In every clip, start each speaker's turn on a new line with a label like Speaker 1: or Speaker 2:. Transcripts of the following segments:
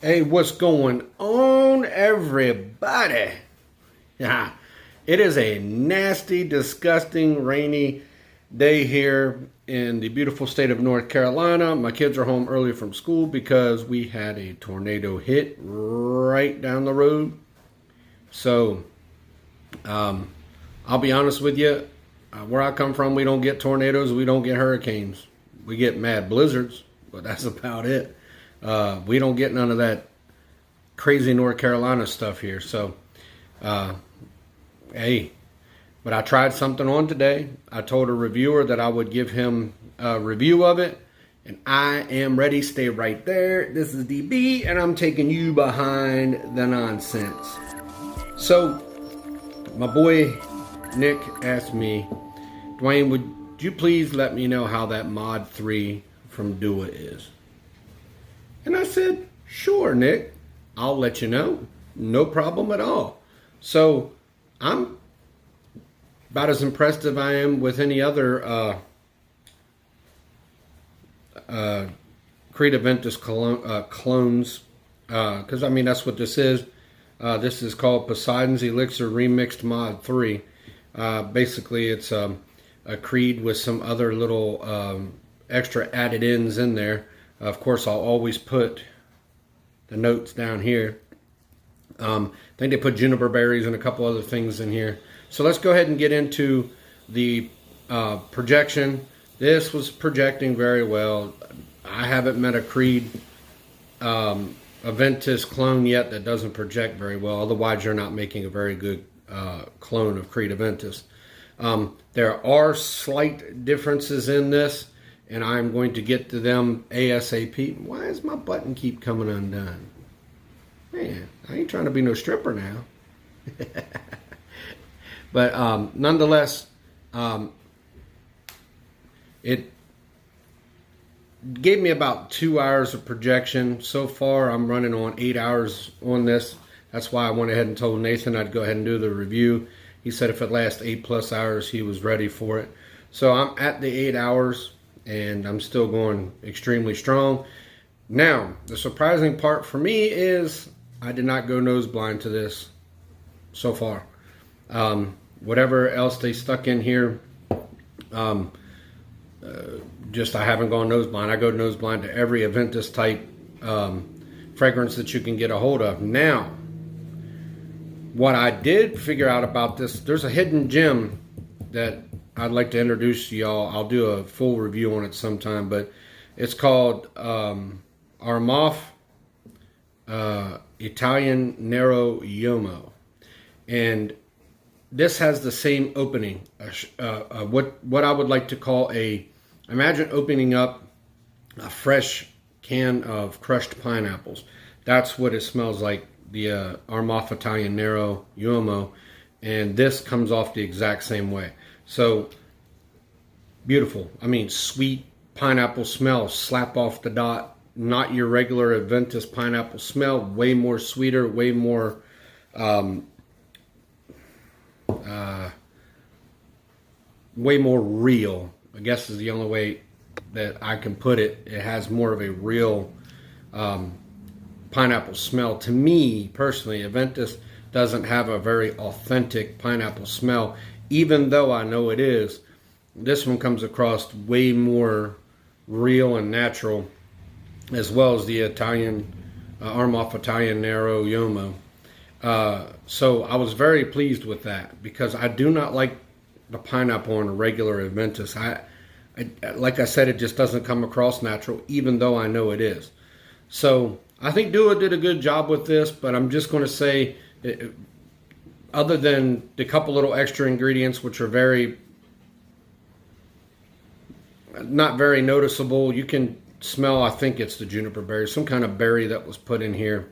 Speaker 1: Hey, what's going on, everybody? Yeah, it is a nasty, disgusting, rainy day here in the beautiful state of North Carolina. My kids are home early from school because we had a tornado hit right down the road. So, I'll be honest with you. Where I come from, we don't get tornadoes, we don't get hurricanes. We get mad blizzards, but that's about it. We don't get none of that crazy North Carolina stuff here. So, hey, but I tried something on today. I told a reviewer that I would give him a review of it, and I am ready. Stay right there. This is DB, and I'm taking you behind the nonsense. So, my boy Nick asked me, Dwayne, would you please let me know how that mod 3 from Dua is? And I said, sure, Nick, I'll let you know. No problem at all. So I'm about as impressed as I am with any other Creed Aventus clones. Because, I mean, that's what this is. This is called Poseidon's Elixir Remixed Mod 3. Basically, it's a Creed with some other little extra added ins in there. Of course, I'll always put the notes down here. I think they put juniper berries and a couple other things in here. So let's go ahead and get into the projection. This was projecting very well. I haven't met a Creed Aventus clone yet that doesn't project very well. Otherwise, you're not making a very good clone of Creed Aventus. There are slight differences in this, and I'm going to get to them ASAP. Why does my button keep coming undone? Man, I ain't trying to be no stripper now. But nonetheless, it gave me about 2 hours of projection. So far, I'm running on 8 hours on this. That's why I went ahead and told Nathan I'd go ahead and do the review. He said if it lasts 8+ hours, he was ready for it. So I'm at the 8 hours, and I'm still going extremely strong. Now, the surprising part for me is I did not go nose blind to this so far. Whatever else they stuck in here, just I haven't gone nose blind. I go nose blind to every Aventus type fragrance that you can get a hold of. Now, what I did figure out about this, there's a hidden gem that I'd like to introduce to y'all. I'll do a full review on it sometime, but it's called Armaf Italian Nero Uomo. And this has the same opening. What I would like to call imagine opening up a fresh can of crushed pineapples. That's what it smells like, the Armaf Italian Nero Uomo. And this comes off the exact same way. So, beautiful. I mean, sweet pineapple smell, slap off the dot. Not your regular Aventus pineapple smell. Way more sweeter, way more way more real, I guess is the only way that I can put it. It has more of a real pineapple smell. To me, personally, Aventus doesn't have a very authentic pineapple smell, even though I know it is. This one comes across way more real and natural, as well as the Italian Armaf Italian Nero Uomo. So I was very pleased with that, because I do not like the pineapple on a regular Aventus. Like I said, it just doesn't come across natural, even though I know it is. So I think Dua did a good job with this, but I'm just going to say, other than the couple little extra ingredients, which are not very noticeable, you can smell, I think it's the juniper berry, some kind of berry that was put in here.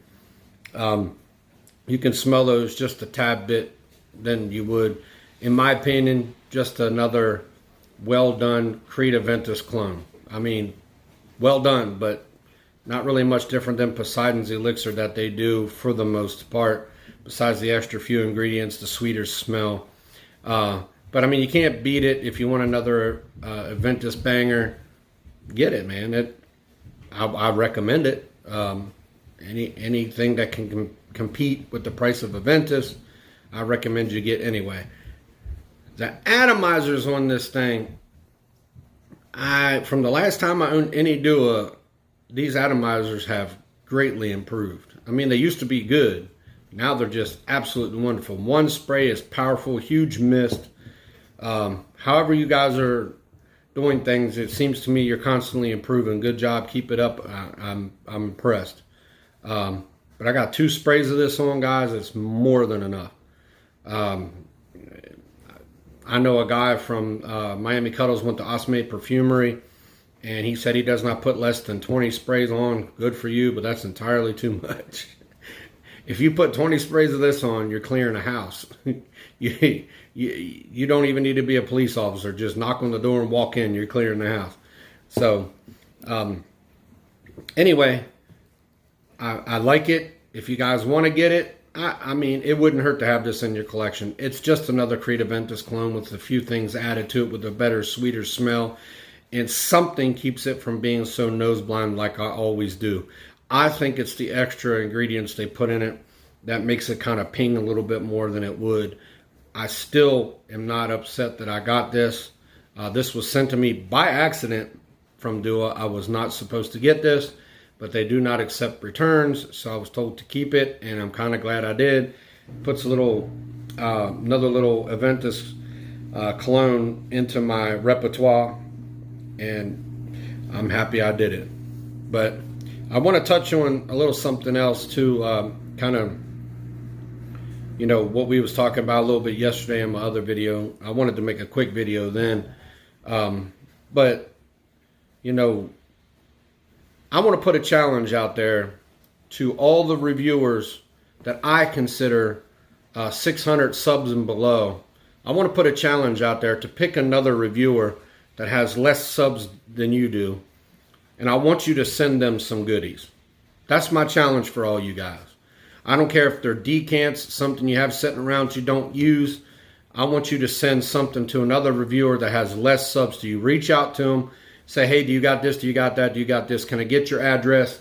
Speaker 1: You can smell those just a tad bit than you would. In my opinion, just another well done Creed Aventus clone. I mean, well done, but not really much different than Poseidon's Elixir that they do for the most part, besides the extra few ingredients, the sweeter smell. But I mean, you can't beat it. If you want another Aventus banger, get it, man. I recommend it. anything that can compete with the price of Aventus, I recommend you get anyway. The atomizers on this thing, from the last time I owned any Dua, these atomizers have greatly improved. I mean, they used to be good. Now they're just absolutely wonderful. One spray is powerful, huge mist. However you guys are doing things, it seems to me you're constantly improving. Good job. Keep it up. I'm impressed. But I got 2 sprays of this on, guys. It's more than enough. I know a guy from Miami Cuddles went to Osmate Perfumery, and he said he does not put less than 20 sprays on. Good for you, but that's entirely too much. If you put 20 sprays of this on, you're clearing a house. You don't even need to be a police officer. Just knock on the door and walk in. You're clearing the house. So, anyway, I like it. If you guys want to get it, I mean, it wouldn't hurt to have this in your collection. It's just another Creed Aventus clone with a few things added to it with a better, sweeter smell. And something keeps it from being so nose blind like I always do. I think it's the extra ingredients they put in it that makes it kind of ping a little bit more than it would. I still am not upset that I got this. This was sent to me by accident from Dua. I was not supposed to get this, but they do not accept returns, so I was told to keep it, and I'm kind of glad I did. Puts a little, another little Aventus cologne into my repertoire, and I'm happy I did it. But I want to touch on a little something else too, kind of, you know, what we was talking about a little bit yesterday in my other video. I wanted to make a quick video then, but, you know, I want to put a challenge out there to all the reviewers that I consider 600 subs and below. I want to put a challenge out there to pick another reviewer that has less subs than you do, and I want you to send them some goodies. That's my challenge for all you guys. I don't care if they're decants, something you have sitting around you don't use. I want you to send something to another reviewer that has less subs to you. Reach out to them. Say, hey, do you got this? Do you got that? Do you got this? Can I get your address?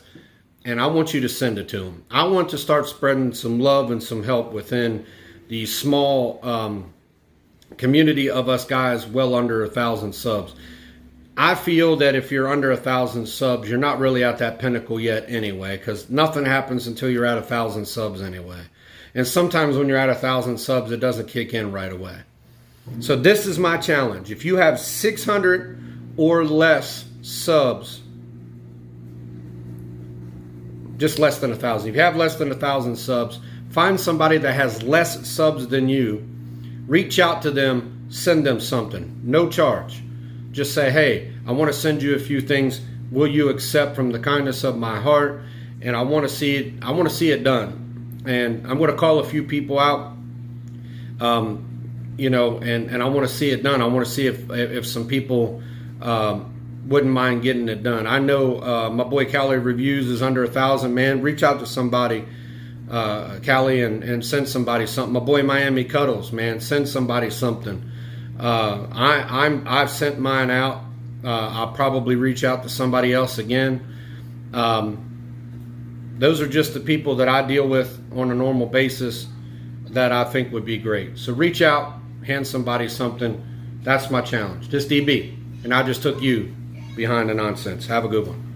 Speaker 1: And I want you to send it to them. I want to start spreading some love and some help within the small community of us guys well under 1,000 subs. I feel that if you're under 1,000 subs, you're not really at that pinnacle yet anyway, because nothing happens until you're at 1,000 subs anyway. And sometimes when you're at 1,000 subs, it doesn't kick in right away. So this is my challenge. If you have 600 or less subs, just less than 1,000. If you have less than 1,000 subs, find somebody that has less subs than you, reach out to them, send them something, no charge. Just say, hey, I want to send you a few things. Will you accept from the kindness of my heart? And I want to see it. I want to see it done. And I'm going to call a few people out. You know, and I want to see it done. I want to see if some people wouldn't mind getting it done. I know my boy Cali Reviews is under 1,000. Man, reach out to somebody, Cali, and send somebody something. My boy Miami Cuddles, man, send somebody something. I've sent mine out. I'll probably reach out to somebody else again. Those are just the people that I deal with on a normal basis that I think would be great. So reach out, hand somebody something. That's my challenge. Just DB. And I just took you behind the nonsense. Have a good one.